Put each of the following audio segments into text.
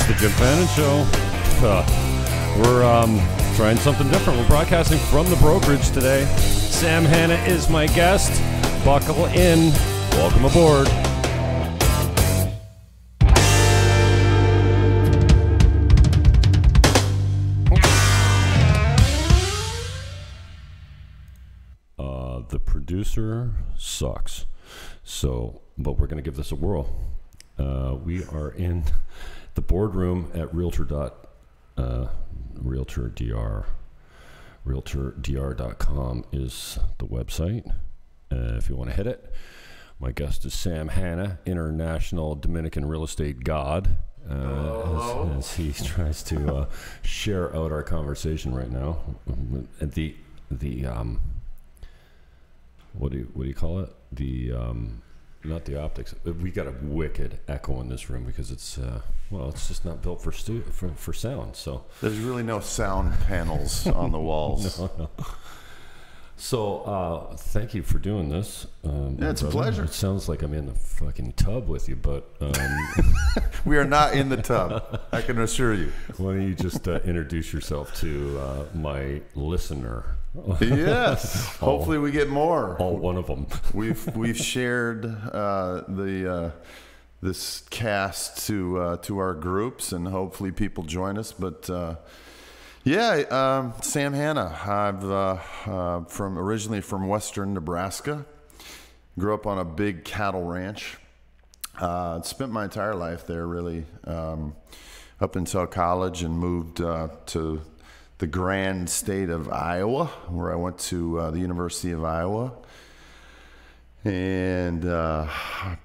It's the Jim Fannin Show. We're trying something different. We're broadcasting from the brokerage today. Sam Hanna is my guest. Buckle in. Welcome aboard. The producer sucks. But we're going to give this a whirl. We are in the boardroom at RealtorDR. RealtorDR.com is the website. If you want to hit it. My guest is Sam Hanna, international Dominican real estate god, as he tries to share out our conversation right now. What do you call it? Not the optics. We got a wicked echo in this room because it's it's just not built for sound. So there's really no sound panels on the walls. No. So thank you for doing this. Yeah, it's a pleasure. It sounds like I'm in the fucking tub with you, but we are not in the tub. I can assure you. Why don't you just introduce yourself to my listener? Yes. Hopefully we get more. One of them. We've shared this cast to our groups, and hopefully people join us. But Sam Hanna. I'm originally from Western Nebraska. Grew up on a big cattle ranch. Spent my entire life there, really, up until college, and moved to the grand state of Iowa, where I went to the University of Iowa, and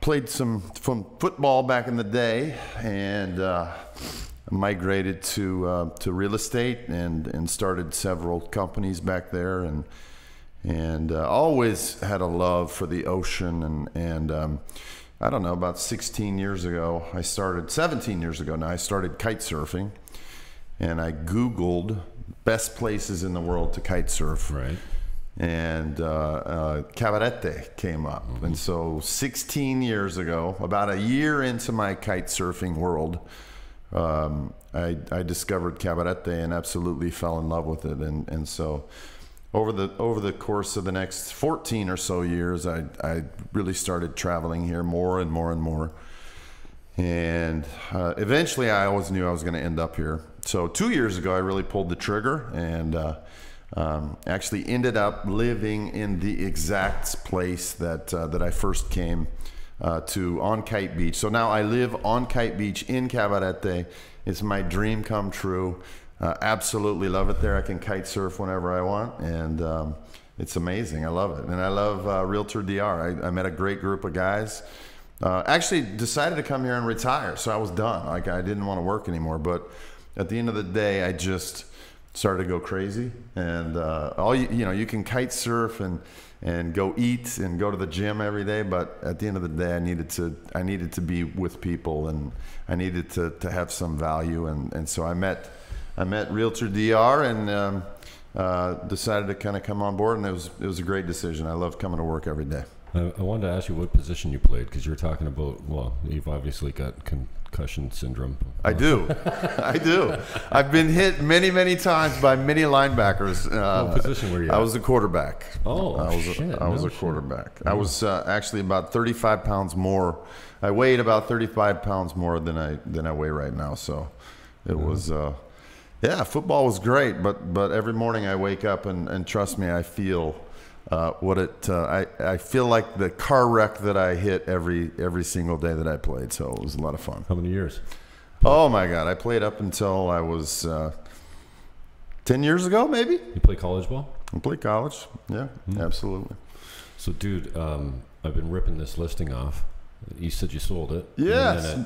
played some football back in the day, and migrated to real estate and started several companies back there, and always had a love for the ocean, and I don't know, about 17 years ago now, I started kite surfing, and I Googled best places in the world to kite surf. Right. And Cabarete came up. Mm-hmm. And so 16 years ago, about a year into my kite surfing world, I discovered Cabarete and absolutely fell in love with it. And so over the course of the next 14 or so years, I really started traveling here more and more and more. And eventually I always knew I was going to end up here. So 2 years ago, I really pulled the trigger and actually ended up living in the exact place that I first came to, on Kite Beach. So now I live on Kite Beach in Cabarete. It's my dream come true. Absolutely love it there. I can kite surf whenever I want, and it's amazing. I love it. And I love Realtor DR. I met a great group of guys. Actually decided to come here and retire, so I was done. Like, I didn't want to work anymore, but at the end of the day, I just started to go crazy. And you can kite surf and go eat and go to the gym every day, but at the end of the day, I needed to be with people, and I needed to have some value, and so I met Realtor DR and decided to kind of come on board, and it was a great decision. I love coming to work every day. I wanted to ask you what position you played, because you were talking about, you've obviously got concussion syndrome. I do. I've been hit many, many times by many linebackers. What position were you at? I was a quarterback. Oh, I was a quarterback. I was actually about 35 pounds more. I weighed about 35 pounds more than I weigh right now. So it was, football was great. But every morning I wake up and trust me, I feel I feel like the car wreck that I hit every single day that I played. So it was a lot of fun. How many years? Oh my God, I played up until I was 10 years ago, maybe. You play college ball? I played college. Yeah, absolutely. So, dude, I've been ripping this listing off. You said you sold it. Yes.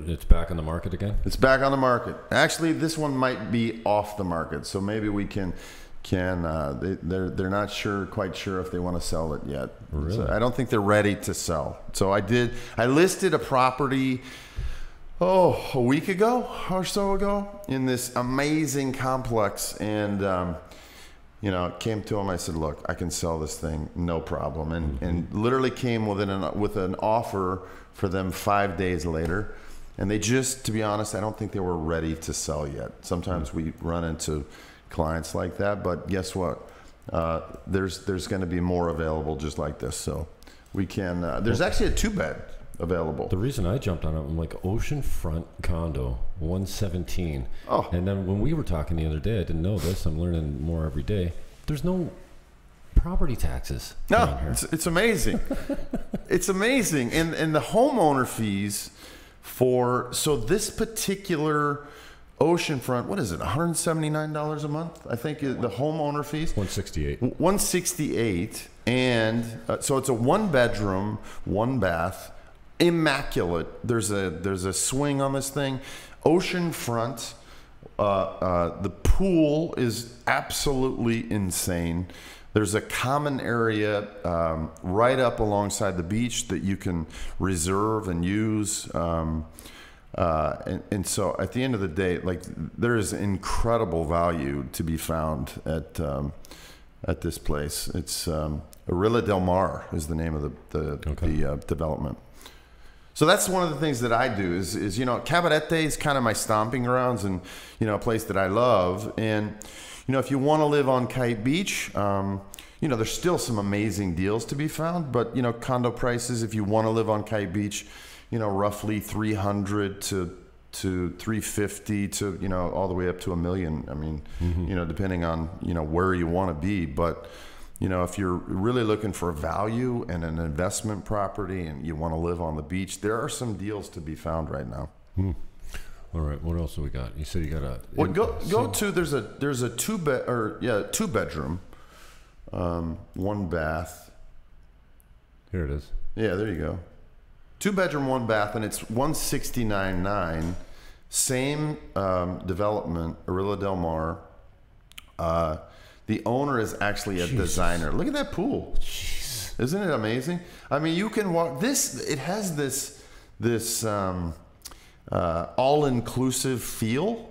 It's back on the market again? It's back on the market. Actually, this one might be off the market, so maybe we can they're not quite sure if they want to sell it yet. Really? So I don't think they're ready to sell. So I listed a property a week ago or so ago in this amazing complex, and came to them. I said, look, I can sell this thing, no problem, and literally came with an offer for them 5 days later. And they just, to be honest, I don't think they were ready to sell yet. Sometimes we run into clients like that, but guess what? There's going to be more available just like this. So we can, there's actually a 2-bed available. The reason I jumped on it, I'm like, oceanfront condo, 117. Oh. And then when we were talking the other day, I didn't know this. I'm learning more every day. There's no property taxes down here. It's amazing. It's amazing. And the homeowner fees so this particular oceanfront, what is it, $179 a month? I think the homeowner fees. 168. 168. And so it's a 1-bedroom, 1-bath, immaculate. There's a swing on this thing. Oceanfront. The pool is absolutely insane. There's a common area right up alongside the beach that you can reserve and use. And so at the end of the day, like, there is incredible value to be found at this place. It's Arilla Del Mar is the name of the development. So that's one of the things that I do is Cabarete is kind of my stomping grounds, and a place that I love. And if you want to live on Kite Beach, there's still some amazing deals to be found. But condo prices, if you want to live on Kite Beach, roughly 300 to 350 to all the way up to $1 million. I mean, depending on where you want to be. But if you're really looking for value and an investment property and you want to live on the beach, there are some deals to be found right now. All right, what else do we got? You said you got a. Well, go to there's a 2-bedroom, 1-bath. Here it is. Yeah, there you go. 2-bedroom, 1-bath, and it's $169,900. Same development, Arilla Del Mar. The owner is actually a designer. Look at that pool. Jeez. Isn't it amazing? I mean, you can walk this. It has this all-inclusive feel,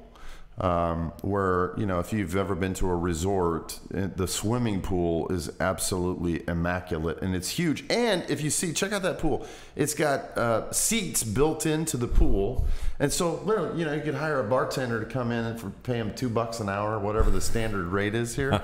where if you've ever been to a resort, the swimming pool is absolutely immaculate, and it's huge. And if you see, check out that pool. It's got seats built into the pool, and so literally, you could hire a bartender to come in and pay him $2 an hour, whatever the standard rate is here.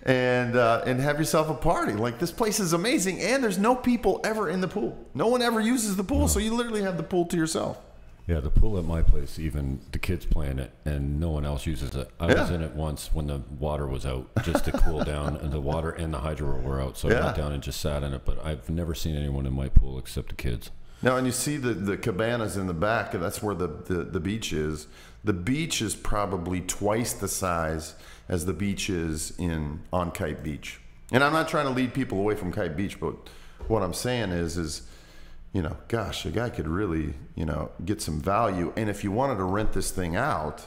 And have yourself a party. Like, this place is amazing, and there's no people ever in the pool. No one ever uses the pool, so you literally have the pool to yourself. Yeah, the pool at my place, even the kids play in it, and no one else uses it. I was in it once when the water was out, just to cool down, and the water and the hydro were out, so I went down and just sat in it. But I've never seen anyone in my pool except the kids. Now, and you see the cabanas in the back, and that's where the beach is. The beach is probably twice the size as the beach is on Kite Beach. And I'm not trying to lead people away from Kite Beach, but what I'm saying is gosh, a guy could really, get some value. And if you wanted to rent this thing out,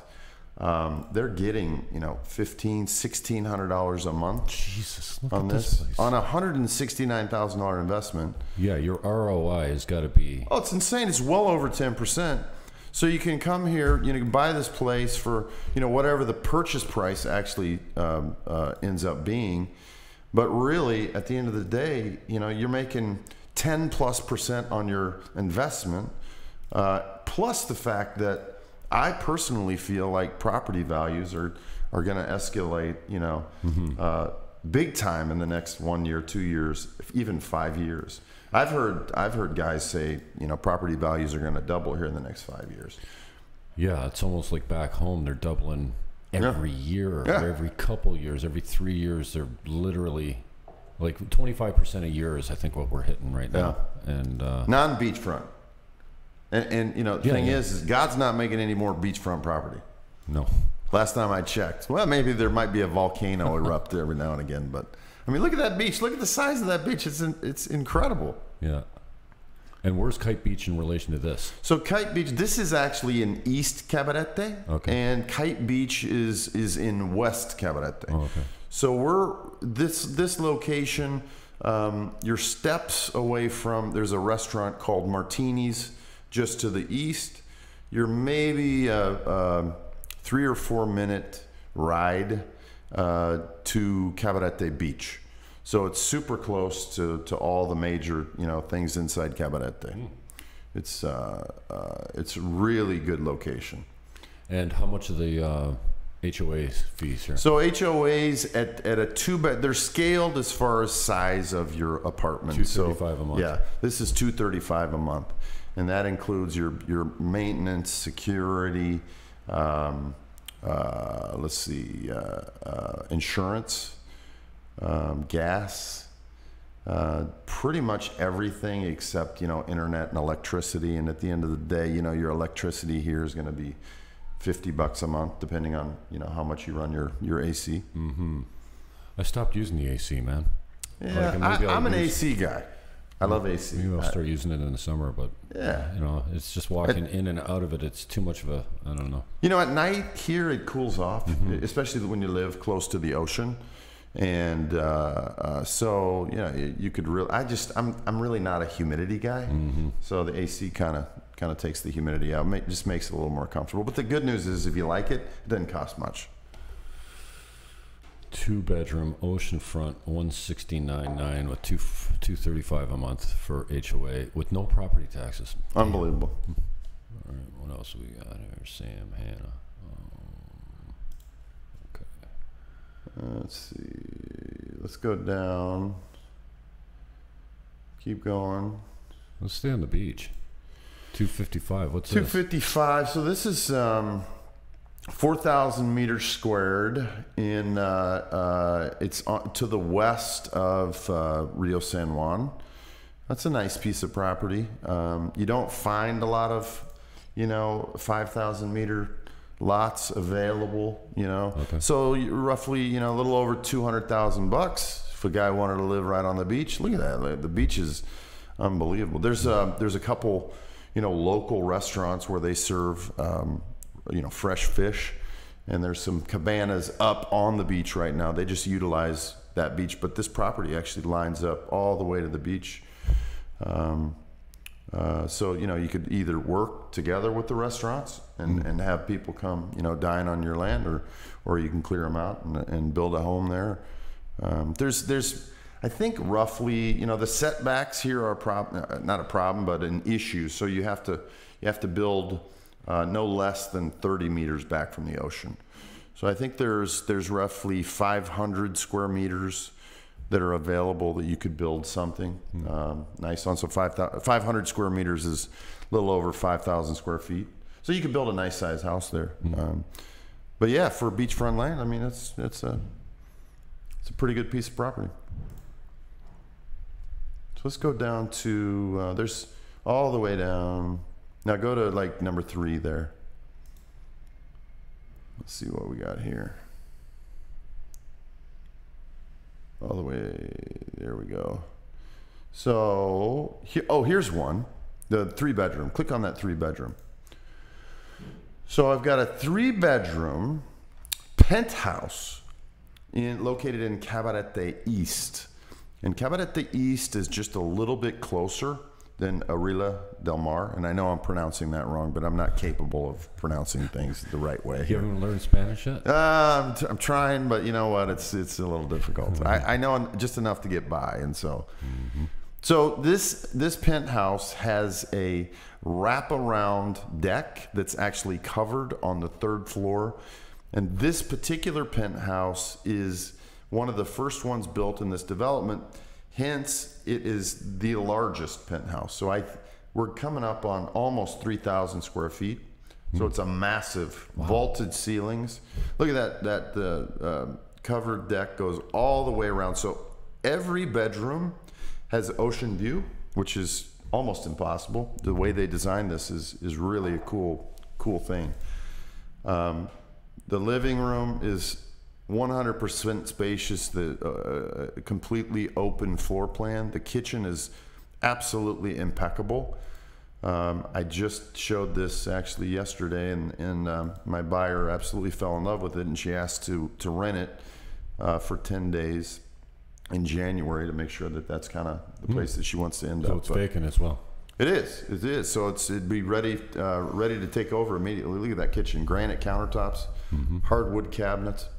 they're getting, $1,500, $1,600 a month. Jesus, look on at this place. On a $169,000 investment. Yeah, your ROI has got to be. Oh, it's insane. It's well over 10%. So you can come here, you can buy this place for, whatever the purchase price actually ends up being. But really, at the end of the day, you're making 10+% on your investment, plus the fact that I personally feel like property values are going to escalate, big time in the next 1 year, 2 years, even 5 years. I've heard guys say, property values are going to double here in the next 5 years. Yeah, it's almost like back home they're doubling every year, or every couple years, every 3 years. They're literally like 25% a year is, I think, what we're hitting right now. And non-beachfront. And the thing is God's not making any more beachfront property. No. Last time I checked. Well, maybe there might be a volcano erupt every now and again, but I mean, look at that beach. Look at the size of that beach. It's incredible. Yeah. And where's Kite Beach in relation to this? So Kite Beach, this is actually in East Cabarete, and Kite Beach is in West Cabarete. Oh, okay. So we're this location. You're steps away from. There's a restaurant called Martini's just to the east. You're maybe a 3 or 4 minute ride to Cabarete Beach. So it's super close to all the major things inside Cabarete. It's really good location. And how much of the HOA fees here? So HOAs at a 2-bed, they're scaled as far as size of your apartment. $235 a month. Yeah, this is $235 a month, and that includes your maintenance, security, let's see, insurance, gas, pretty much everything except, you know, internet and electricity. And at the end of the day, you know, your electricity here is going to be $50 a month, depending on, you know, how much you run your AC. Mm-hmm. I stopped using the AC, man. Yeah, like, I'm an AC guy. I love AC. Maybe I'll start using it in the summer, but yeah, you know, it's just walking in and out of it. It's too much of a, I don't know. You know, at night here it cools off, especially when you live close to the ocean, and so you know you could really. I'm really not a humidity guy, so the AC kind of takes the humidity out. Just makes it a little more comfortable. But the good news is, if you like it, it doesn't cost much. 2-bedroom, oceanfront, $169.9 with $235 a month for HOA with no property taxes. Unbelievable. All right, what else we got here? Sam, Hanna. Okay. Let's see. Let's go down. Keep going. Let's stay on the beach. 255. What's 255. This? So this is 4,000 meters squared in it's to the west of Rio San Juan. That's a nice piece of property. You don't find a lot of, you know, 5,000 meter lots available, you know. Okay. So roughly, you know, a little over $200,000 if a guy wanted to live right on the beach. Look at that. The beach is unbelievable. There's a couple, you know, local restaurants where they serve you know, fresh fish, and there's some cabanas up on the beach right now. They just utilize that beach, but this property actually lines up all the way to the beach. So, you know, you could either work together with the restaurants and have people come, you know, dine on your land, or you can clear them out and build a home there. There's I think roughly, you know, the setbacks here are not a problem, but an issue. So you have to build no less than 30 meters back from the ocean. So I think there's roughly 500 square meters that are available that you could build something nice on. So 500 square meters is a little over 5,000 square feet. So you could build a nice size house there. But yeah, for beachfront land, I mean, it's a pretty good piece of property. So let's go down to, there's all the way down. Now go to like number 3 there. Let's see what we got here. All the way, there we go. So, here's one, the 3-bedroom. Click on that 3-bedroom. So I've got a 3-bedroom penthouse located in Cabarete East. And Cabarete East is just a little bit closer than Arila del Mar, and I know I'm pronouncing that wrong, but I'm not capable of pronouncing things the right way. You haven't learned Spanish yet? I'm trying, but you know what? It's a little difficult. I know just enough to get by, and so. So this penthouse has a wraparound deck that's actually covered on the 3rd floor, and this particular penthouse is one of the first ones built in this development. Hence, it is the largest penthouse. So we're coming up on almost 3,000 square feet. So it's a massive vaulted ceilings. Look at that. The covered deck goes all the way around. So every bedroom has ocean view, which is almost impossible. The way they designed this is really a cool thing. The living room is 100% spacious, the completely open floor plan. The kitchen is absolutely impeccable. I just showed this actually yesterday, and my buyer absolutely fell in love with it, and she asked to rent it for 10 days in January to make sure that that's kind of the place that she wants to end up. So it's vacant as well. It is. So it'd be ready to take over immediately. Look at that kitchen, granite countertops, hardwood cabinets.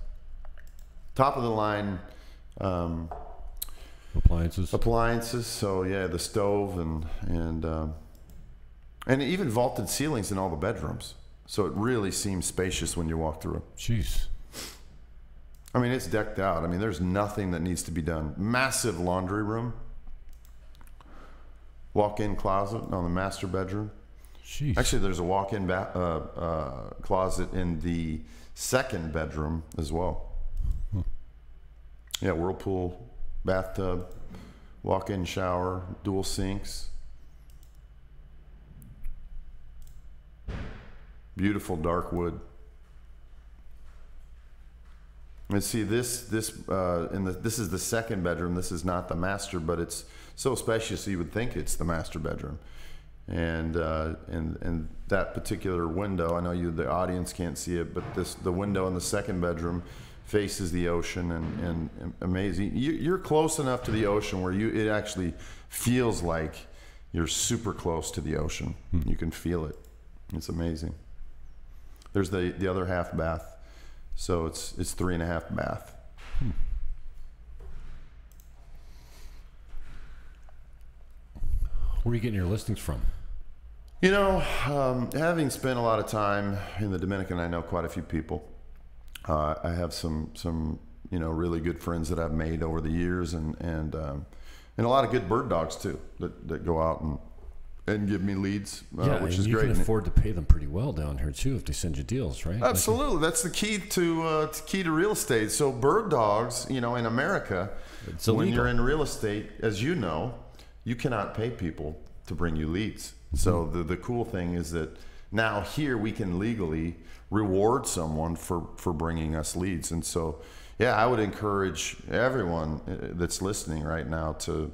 Top of the line appliances. So yeah, the stove and And even vaulted ceilings in all the bedrooms. So it really seems spacious when you walk through. Jeez. I mean, it's decked out. I mean, there's nothing that needs to be done. Massive laundry room. Walk-in closet on the master bedroom. Jeez. Actually, there's a walk-in closet in the second bedroom as well. Yeah, whirlpool, bathtub, walk-in shower, dual sinks. Beautiful dark wood. And see this is the second bedroom. This is not the master, but it's so spacious you would think it's the master bedroom. And that particular window, I know the audience can't see it, but the window in the second bedroom faces the ocean, and amazing. You're close enough to the ocean where it actually feels like you're super close to the ocean. You can feel it. It's amazing. There's the other half bath, so it's 3.5 bath. Where are you getting your listings from? You know, having spent a lot of time in the Dominican, I know quite a few people. I have some really good friends that I've made over the years, and a lot of good bird dogs too that go out and give me leads, which is great. You can afford to pay them pretty well down here too if they send you deals, right? Absolutely, that's the key to real estate. So bird dogs, in America, when you're in real estate, as you know, you cannot pay people to bring you leads. So the cool thing is that now here we can legally reward someone for bringing us leads. And so, yeah, I would encourage everyone that's listening right now to,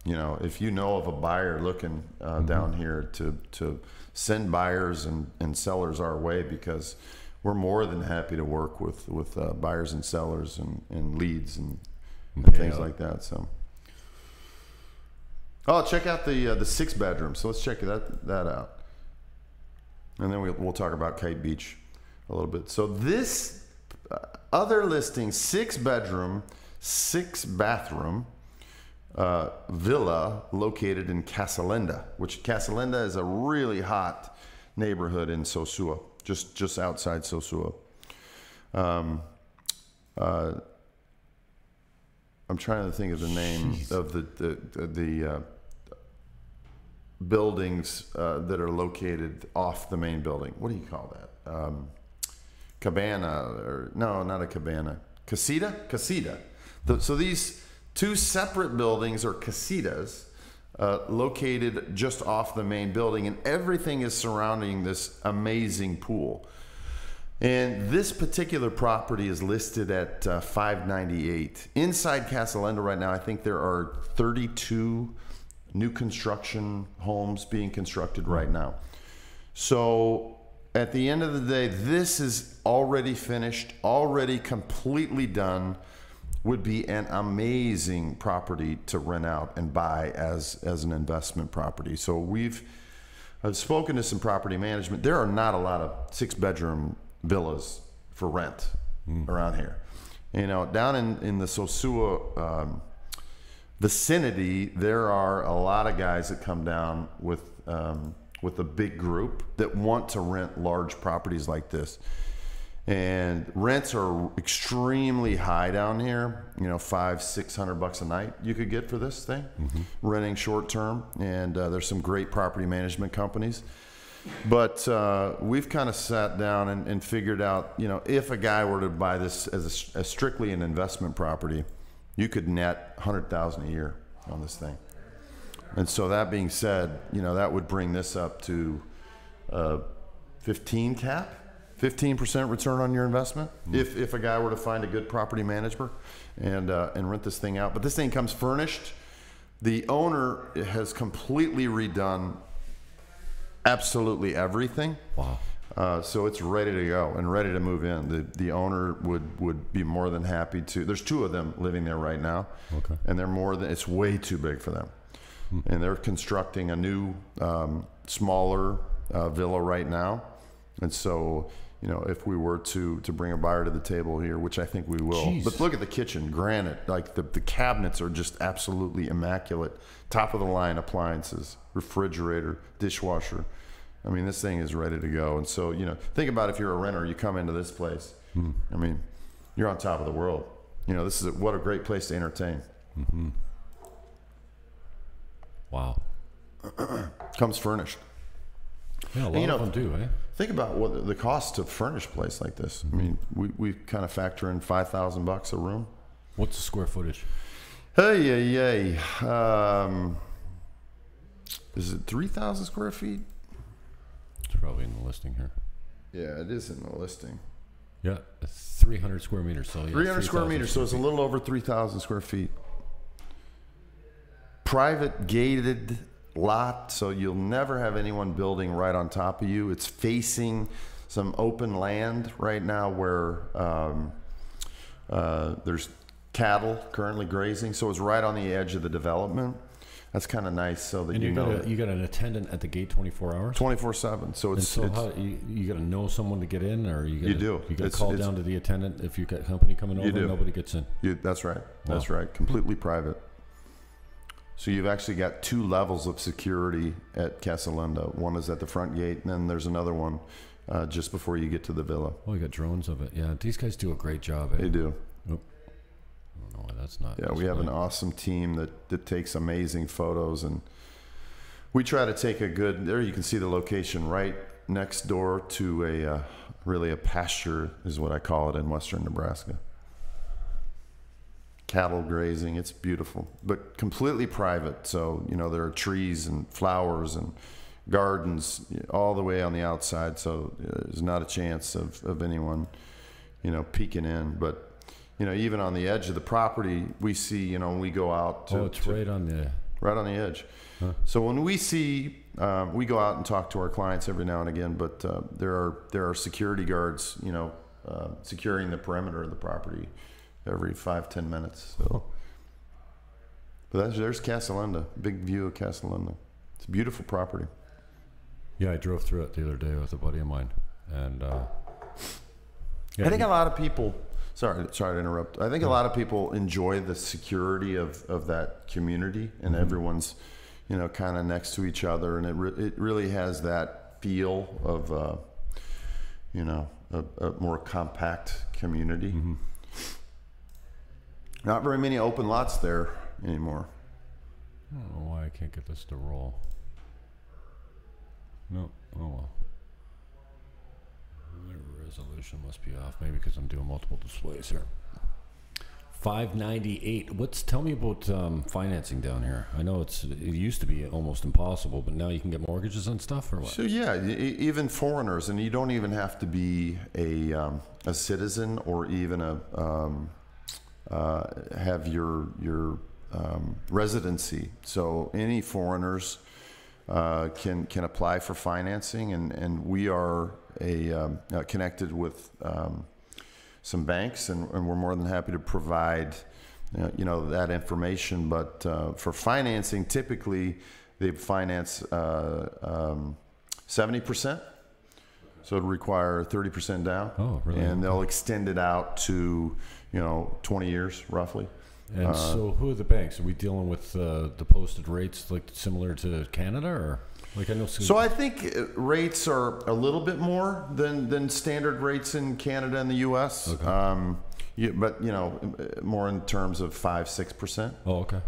if you know of a buyer looking down here, to send buyers and sellers our way, because we're more than happy to work with buyers and sellers and leads and things like that. So. Oh, check out the 6 bedroom. So let's check that out, and then we'll talk about Kite Beach a little bit. So this other listing, 6 bedroom, 6 bathroom villa located in Casalenda, which Casalenda is a really hot neighborhood in Sosúa, just outside Sosúa. I'm trying to think of the name of the buildings that are located off the main building. What do you call that? Cabana, or no, not a cabana. Casita. So these 2 separate buildings are casitas located just off the main building, and everything is surrounding this amazing pool. And this particular property is listed at $598. Inside Casalenda right now, I think there are 32 new construction homes being constructed right now. So at the end of the day, this is already finished, already completely done. Would be an amazing property to rent out and buy as an investment property. So I've spoken to some property management. There are not a lot of 6-bedroom villas for rent around here. Down in the Sosúa vicinity, there are a lot of guys that come down with a big group that want to rent large properties like this. And rents are extremely high down here. $500-600 a night you could get for this thing, renting short term. And there's some great property management companies. But we've kind of sat down and figured out, if a guy were to buy this as strictly an investment property, you could net $100,000 a year on this thing. And so that being said, that would bring this up to 15 cap, 15% return on your investment, if a guy were to find a good property manager and rent this thing out. But this thing comes furnished. The owner has completely redone absolutely everything. Wow. So it's ready to go and ready to move in. The owner would be more than happy to. There's 2 of them living there right now. Okay. And it's way too big for them. And they're constructing a new smaller villa right now. And so, you know, if we were to bring a buyer to the table here, which I think we will, Jeez. but look at the kitchen, granite, like the cabinets are just absolutely immaculate. Top of the line appliances, refrigerator, dishwasher. I mean, this thing is ready to go. And so, you know, think about if you're a renter, you come into this place. I mean, you're on top of the world. You know, this is what a great place to entertain. Wow. Comes furnished. Yeah, a lot of them do, eh? Think about what the cost to furnish a place like this. I mean, we kind of factor in $5,000 a room. What's the square footage? Hey. Is it 3,000 square feet? It's probably in the listing here. Yeah, it is in the listing. Yeah, 300 square meters. So yeah, 300 square meters, so it's a little over 3,000 square feet. Private gated lot, so you'll never have anyone building right on top of you. It's facing some open land right now where there's cattle currently grazing, so it's right on the edge of the development. That's kind of nice, so that and you know you got an attendant at the gate 24 hours. 24/7. So it's how you got to know someone to get in, or you got to call down to the attendant if you got company coming over. And nobody gets in. That's right. That's right. Completely private. So you've actually got 2 levels of security at Casa Linda. One is at the front gate, and then there's another one just before you get to the villa. Oh, you got drones of it. Yeah, these guys do a great job. They do. Oh. I don't know why that's not. Yeah, we have an awesome team that takes amazing photos, and we try to take a good. There you can see the location right next door to really a pasture is what I call it in western Nebraska. Cattle grazing, it's beautiful, but completely private. So, you know, there are trees and flowers and gardens all the way on the outside. So there's not a chance of anyone, you know, peeking in. But, you know, even on the edge of the property, we see, you know, when we go out. It's right on the edge. Huh. So when we see, we go out and talk to our clients every now and again, but there are security guards, you know, securing the perimeter of the property every 5-10 minutes. So, but there's Casa Linda, big view of Casa Linda. It's a beautiful property. Yeah, I drove through it the other day with a buddy of mine, and I think a lot of people. Sorry to interrupt. I think a lot of people enjoy the security of that community, and everyone's, you know, kind of next to each other, and it really has that feel of, you know, a more compact community. Not very many open lots there anymore. I don't know why I can't get this to roll. No. Oh well. The resolution must be off. Maybe because I'm doing multiple displays here. 598. Tell me about financing down here. I know it used to be almost impossible, but now you can get mortgages on stuff, or what? So yeah, even foreigners, and you don't even have to be a citizen or even have your residency. So any foreigners can apply for financing, and we are connected with some banks, and we're more than happy to provide you know, that information. But for financing, typically they finance 70%. So it would require 30% down. Oh, really? And they'll extend it out to, you know, 20 years roughly. And so who are the banks? Are we dealing with the posted rates like similar to Canada, or like I know? So I think rates are a little bit more than standard rates in Canada and the U.S. Okay. But you know, more in terms of 5-6%. Oh, okay.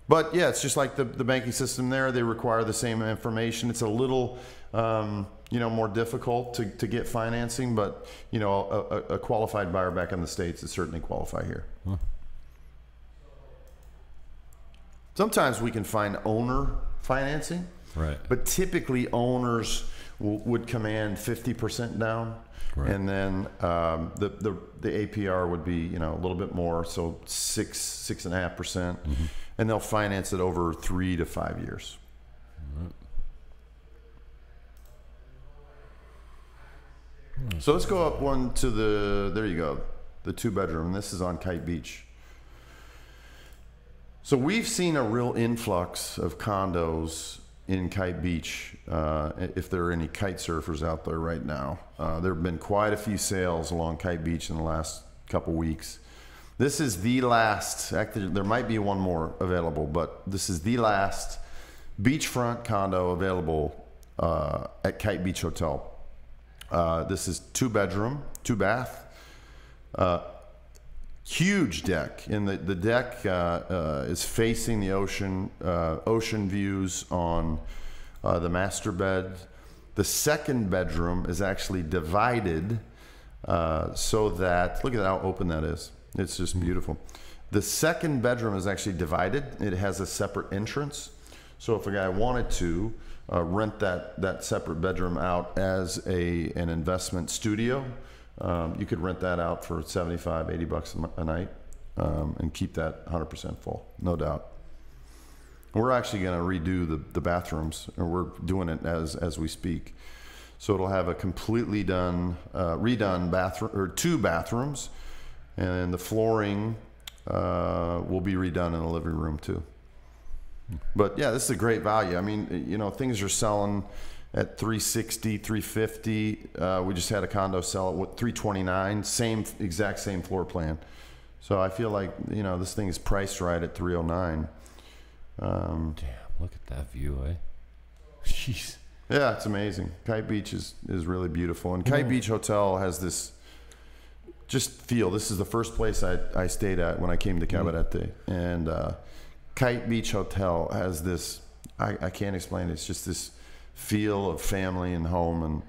But yeah, it's just like the banking system there. They require the same information. It's a little, you know, more difficult to get financing, but you know, a qualified buyer back in the States is certainly qualify here. Huh. Sometimes we can find owner financing, right? But typically owners would command 50% down, right. And then the APR would be, you know, a little bit more, so 6.5%, and they'll finance it over 3 to 5 years. Right. So let's go up one to there you go, the 2-bedroom. This is on Kite Beach. So we've seen a real influx of condos in Kite Beach, if there are any kite surfers out there right now. There have been quite a few sales along Kite Beach in the last couple weeks. This is the last, actually there might be one more available, but this is the last beachfront condo available at Kite Beach Hotel. This is 2-bedroom, 2-bath, huge deck, and the deck is facing the ocean, ocean views on the master bed. The second bedroom is actually divided so that, look at how open that is. It's just beautiful. The second bedroom is actually divided. It has a separate entrance. So if a guy wanted to rent that separate bedroom out as an investment studio, you could rent that out for 75, 80 bucks a night and keep that 100% full, no doubt. We're actually going to redo the bathrooms, and we're doing it as we speak. So it'll have a completely redone bathroom, or 2 bathrooms, and the flooring will be redone in the living room too. But yeah, this is a great value. I mean, you know, things are selling at $360, $350. We just had a condo sell at $329, exact same floor plan. So I feel like, you know, this thing is priced right at $309. Damn, look at that view, eh? Jeez. Yeah, it's amazing. Kite Beach is really beautiful, and Kite Beach Hotel has this just feel. This is the first place I stayed at when I came to Cabarete, and Kite Beach Hotel has this, I can't explain it. It's just this feel of family and home,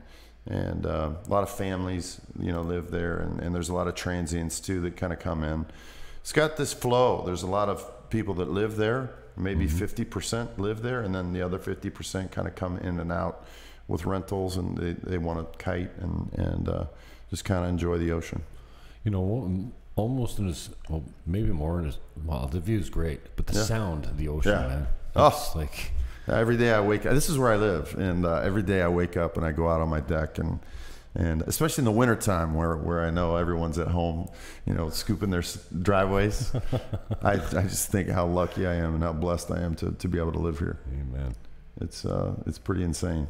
and a lot of families, you know, live there, and there's a lot of transients too that kind of come in. It's got this flow. There's a lot of people that live there, maybe 50% live there, and then the other 50% kind of come in and out with rentals, and they want to kite and just kind of enjoy the ocean. You know, almost in his, well, maybe more in his, well, the view's great, but the sound of the ocean, man. It's like, every day I wake up, this is where I live, and every day I wake up and I go out on my deck, and especially in the wintertime where I know everyone's at home, you know, scooping their driveways. I just think how lucky I am and how blessed I am to be able to live here. Amen. It's pretty insane.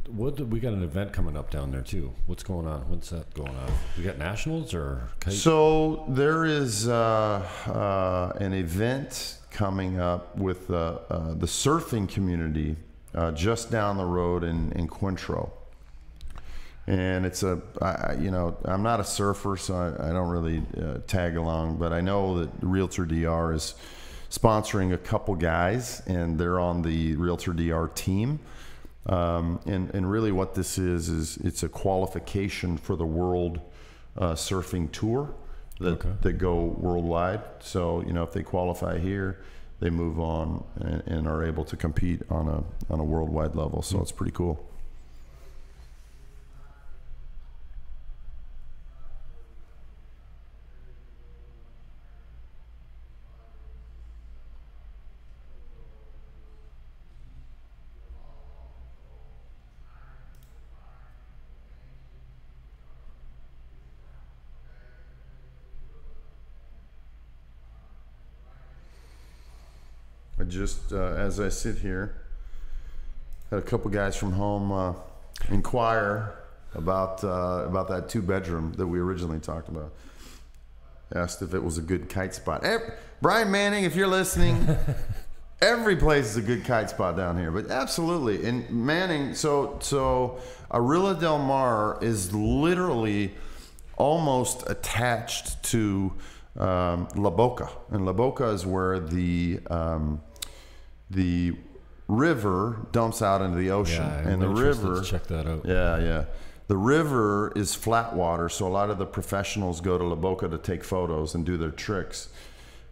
We got an event coming up down there too. What's going on? What's that going on? We got nationals or kite? So there is an event coming up with the surfing community just down the road in Quintro, and it's you know, I'm not a surfer, so I don't really tag along, but I know that Realtor DR is sponsoring a couple guys, and they're on the Realtor DR team. And really what this is it's a qualification for the World Surfing Tour that go worldwide. So, you know, if they qualify here, they move on and are able to compete on a worldwide level. So it's pretty cool. I just, as I sit here, had a couple guys from home inquire about that 2-bedroom that we originally talked about. Asked if it was a good kite spot. Brian Manning, if you're listening, every place is a good kite spot down here, but absolutely. And Manning, so Arilla Del Mar is literally almost attached to La Boca, and La Boca is where the river dumps out into the ocean, and the river. Check that out. Yeah. The river is flat water, so a lot of the professionals go to La Boca to take photos and do their tricks.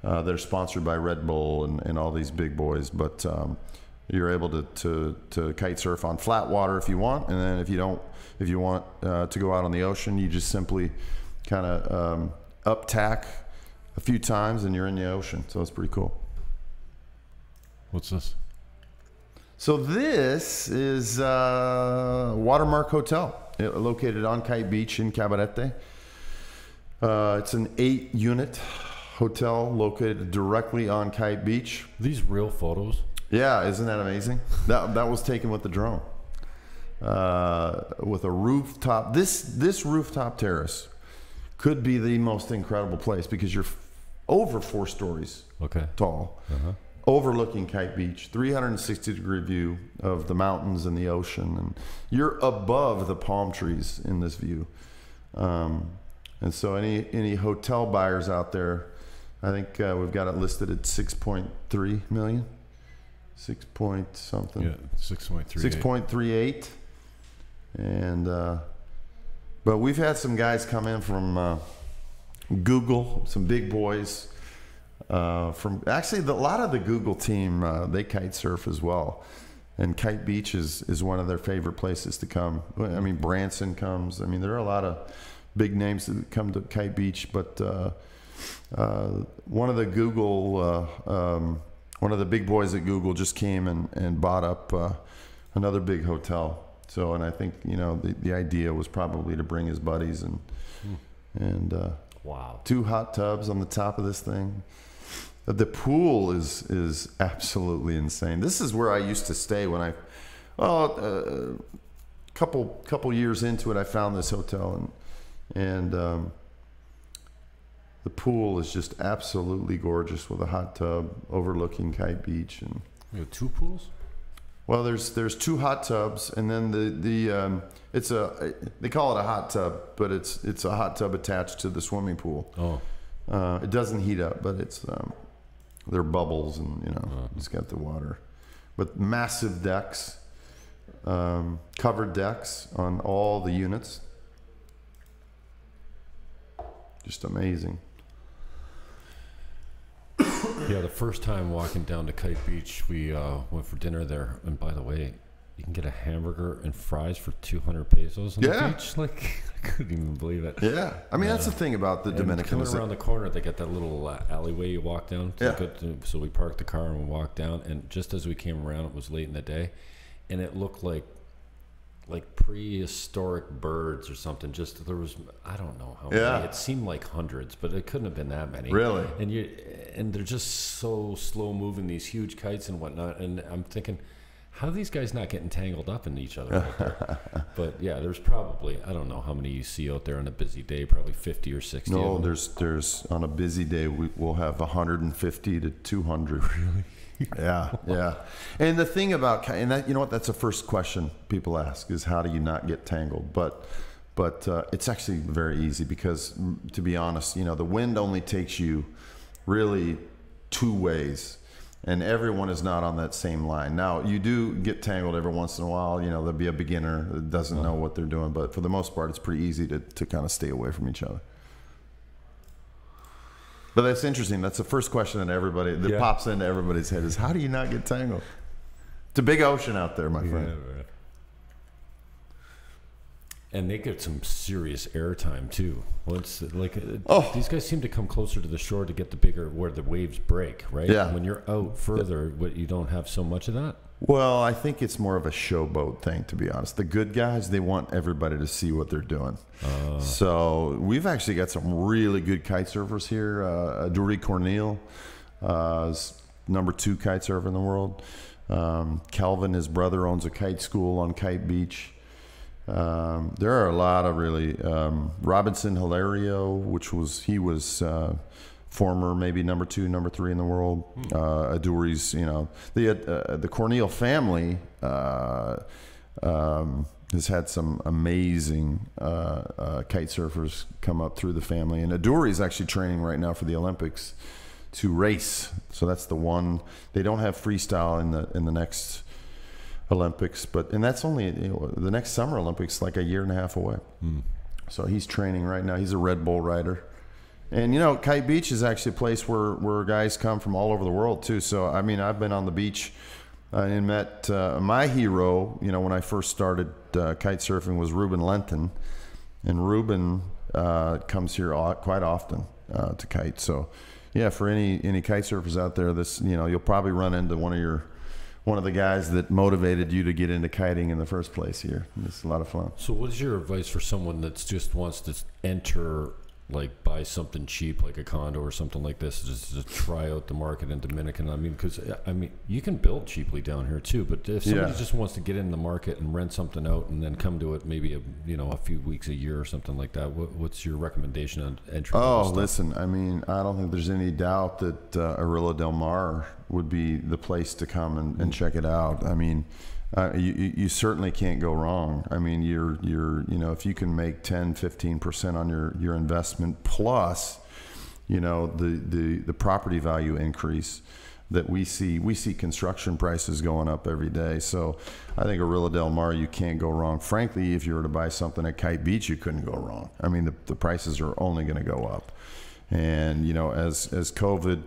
They're sponsored by Red Bull and all these big boys, but you're able to kite surf on flat water if you want, and then if you want to go out on the ocean, you just simply kind of up tack a few times and you're in the ocean. So it's pretty cool. What's this? So this is Watermark Hotel, located on Kite Beach in Cabarete. It's an 8-unit hotel located directly on Kite Beach. These real photos? Yeah, isn't that amazing? That was taken with the drone. With a rooftop. This rooftop terrace could be the most incredible place because you're over 4 stories tall, overlooking Kite Beach, 360-degree view of the mountains and the ocean, and you're above the palm trees in this view. And so any hotel buyers out there, I think we've got it listed at 6.3 million. 6 point something. Yeah, 6.38. 6.38. And but we've had some guys come in from Google, some big boys. From actually a lot of the Google team, they kite surf as well. And Kite Beach is one of their favorite places to come. I mean, Branson comes. I mean, there are a lot of big names that come to Kite Beach, but one of the Google, one of the big boys at Google just came and bought up another big hotel. So, and I think, you know, the idea was probably to bring his buddies and wow, 2 hot tubs on the top of this thing. The pool is absolutely insane. This is where I used to stay when I, couple years into it, I found this hotel, and the pool is just absolutely gorgeous with a hot tub overlooking Kite Beach. And you have 2 pools? Well, there's 2 hot tubs, and then they call it a hot tub, but it's a hot tub attached to the swimming pool. Oh, it doesn't heat up, but it's they're bubbles, and you know it's got the water. But massive decks, covered decks on all the units. Just amazing. Yeah, the first time walking down to Kite Beach, we went for dinner there. And by the way, you can get a hamburger and fries for 200 pesos on the beach. Like, I couldn't even believe it. Yeah. I mean, that's the thing about the Dominican. Coming around the corner, they got that little alleyway you walk down. So we parked the car and we walked down. And just as we came around, it was late in the day. And it looked like prehistoric birds or something. Just there was, I don't know how many. It seemed like hundreds, but it couldn't have been that many. Really? And they're just so slow moving, these huge kites and whatnot. And I'm thinking, how are these guys not getting tangled up in each other out there? But yeah, there's probably, I don't know how many you see out there on a busy day, probably 50 or 60. No, there's on a busy day we'll have 150 to 200. Really? Yeah. And the thing about, and that, you know what, that's the first question people ask is how do you not get tangled? But it's actually very easy because, to be honest, you know, the wind only takes you really 2 ways, and everyone is not on that same line. Now, you do get tangled every once in a while. You know, there'll be a beginner that doesn't know what they're doing, but for the most part, it's pretty easy to kind of stay away from each other. But that's interesting. That's the first question that pops into everybody's head is how do you not get tangled? It's a big ocean out there, my friend. Right. And they get some serious airtime too. Well, it's like these guys seem to come closer to the shore to get the bigger where the waves break, right? Yeah. When you're out further, you don't have so much of that. Well, I think it's more of a showboat thing, to be honest. The good guys, they want everybody to see what they're doing. So we've actually got some really good kite surfers here. Aduri Cornel is #2 kite surfer in the world. Calvin, his brother, owns a kite school on Kite Beach. There are a lot of really Robinson Hilario, he was former maybe #2, #3 in the world. Aduri's, you know, the Cornel family has had some amazing kite surfers come up through the family, and Aduri's actually training right now for the Olympics to race. So that's the one. They don't have freestyle in the next Olympics, and that's only, you know, the next Summer Olympics, like a 1.5 years away. So he's training right now. He's a Red Bull rider. And, you know, Kite Beach is actually a place where guys come from all over the world, too. So, I mean, I've been on the beach and met my hero, you know, when I first started kite surfing was Ruben Lenton. And Ruben comes here quite often to kite. So, yeah, for any kite surfers out there, you know, you'll probably run into one of the guys that motivated you to get into kiting in the first place here. It's a lot of fun. So what is your advice for someone that just wants to enter like buy something cheap like a condo or something like this just to try out the market in Dominican? I mean, because you can build cheaply down here too, but if somebody just wants to get in the market and rent something out and then come to it maybe a few weeks a year or something like that, what's your recommendation on entry? Listen, I mean, I don't think there's any doubt that Arilla Del Mar would be the place to come and check it out. I mean, you certainly can't go wrong. I mean, if you can make 10-15% on your investment plus, the property value increase that we see construction prices going up every day. So I think Arilla Del Mar, you can't go wrong. Frankly, if you were to buy something at Kite Beach, you couldn't go wrong. I mean, the prices are only going to go up. And, as COVID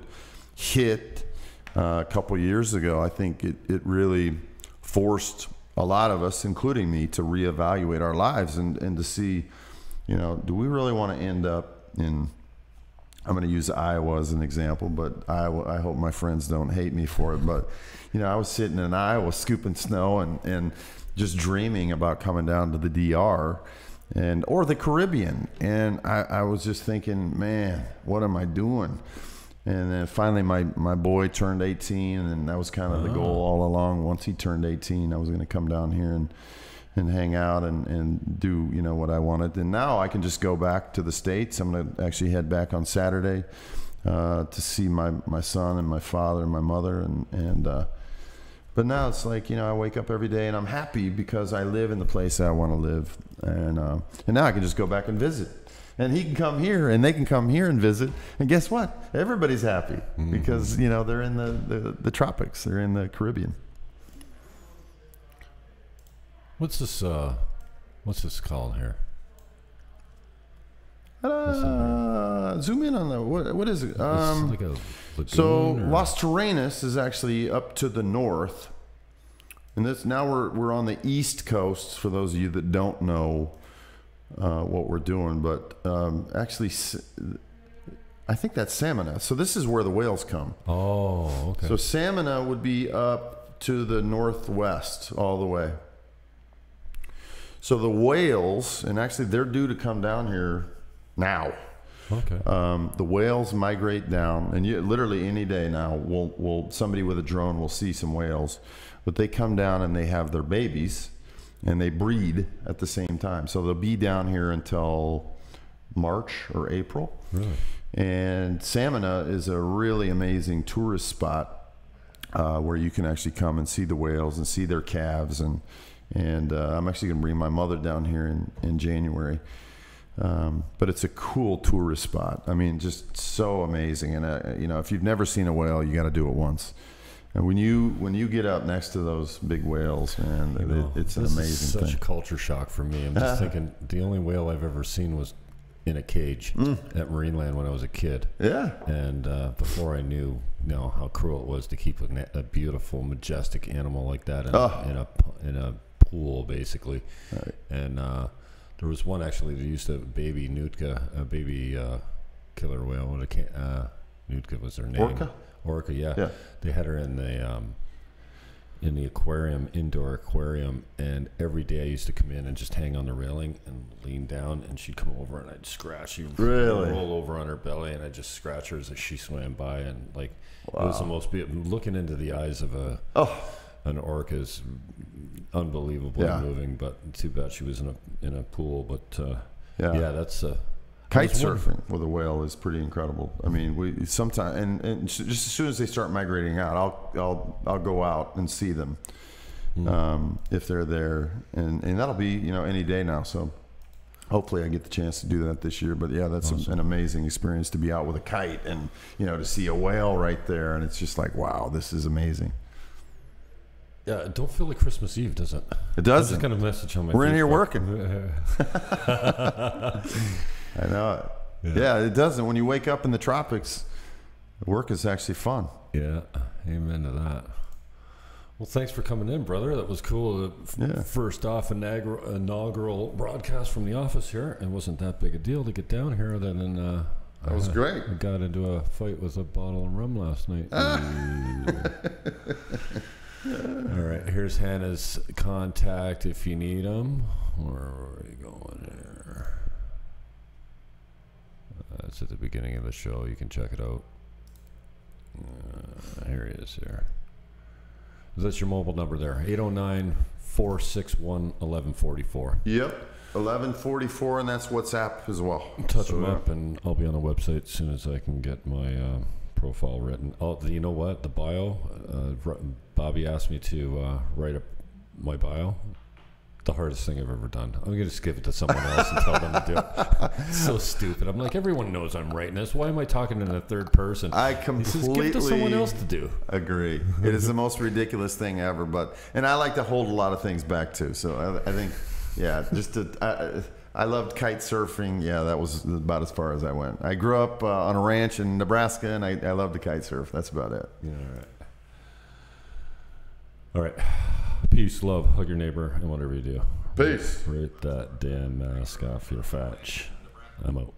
hit a couple years ago, I think it really forced a lot of us, including me, to reevaluate our lives and to see, do we really want to end up in, I'm going to use Iowa as an example, but Iowa, I hope my friends don't hate me for it, but, I was sitting in Iowa scooping snow and just dreaming about coming down to the DR or the Caribbean. And I was just thinking, man, what am I doing? And then finally my boy turned 18, and that was kind of the goal all along. Once he turned 18, I was going to come down here and hang out and do, what I wanted. And now I can just go back to the States. I'm going to actually head back on Saturday to see my son and my father and my mother. But now it's like, I wake up every day and I'm happy because I live in the place I want to live. And now I can just go back and visit. And he can come here, and they can come here and visit. And guess what? Everybody's happy because, they're in the tropics. They're in the Caribbean. What's this called here? Zoom in on that. What is it? Like a lagoon, so Las Terrenas is actually up to the north. And now we're on the east coast, for those of you that don't know what we're doing, but actually I think that's Samana. So this is where the whales come. Oh, okay. So Samana would be up to the northwest all the way. So the whales, and actually they're due to come down here now. Okay. The whales migrate down, and literally any day now, somebody with a drone will see some whales, but they come down and they have their babies. And they breed at the same time. So they'll be down here until March or April. Really? And Samana is a really amazing tourist spot where you can actually come and see the whales and see their calves. And I'm actually going to bring my mother down here in January. But it's a cool tourist spot. I mean, just so amazing. And, if you've never seen a whale, you got to do it once. And when you get up next to those big whales, man, it's an amazing thing. This is such a culture shock for me. I'm just thinking the only whale I've ever seen was in a cage at Marineland when I was a kid. Yeah. And before I knew, how cruel it was to keep a beautiful, majestic animal like that in a pool, basically. Right. And there was one actually that used to baby Nootka, a baby killer whale. Nootka was her name. Orca, yeah. They had her in the aquarium, indoor aquarium, and every day I used to come in and just hang on the railing and lean down, and she'd come over and I'd scratch. She'd roll over on her belly, and I'd just scratch her as she swam by, and it was the most beautiful. Looking into the eyes of an orca is unbelievably moving. But too bad she was in a pool. But that's. Kite surfing with a whale is pretty incredible. I mean, we sometimes and just as soon as they start migrating out, I'll go out and see them if they're there, and that'll be any day now. So hopefully I get the chance to do that this year. But yeah, that's awesome. An amazing experience to be out with a kite and to see a whale right there, and it's just like, wow, this is amazing. Yeah, it don't feel like Christmas Eve, does it? It doesn't. Just kind of message on my. We're in here working. I know it. Yeah, it doesn't. When you wake up in the tropics, work is actually fun. Yeah, amen to that. Well, thanks for coming in, brother. That was cool. First off, inaugural broadcast from the office here. It wasn't that big a deal to get down here, other than that was great. I got into a fight with a bottle of rum last night. All right, here's Hannah's contact if you need them. Where are we going here? It's at the beginning of the show. You can check it out. Here he is here. That's your mobile number there. 809-461-1144. Yep. 1144, and that's WhatsApp as well. Touch them up, and I'll be on the website as soon as I can get my profile written. Oh, you know what? The bio. Bobby asked me to write up my bio. The hardest thing I've ever done. I'm gonna just give it to someone else and tell them to do it. It's so stupid. I'm like, everyone knows I'm writing this. Why am I talking in the third person? I completely give it to someone else to do. Agree. It is the most ridiculous thing ever, and I like to hold a lot of things back too. So I think, yeah, I loved kite surfing. Yeah, that was about as far as I went. I grew up on a ranch in Nebraska, and I loved to kite surf. That's about it. Yeah. All right. Peace, love, hug your neighbor, and whatever you do. Peace. Rip that damn mask off your fatch. I'm out.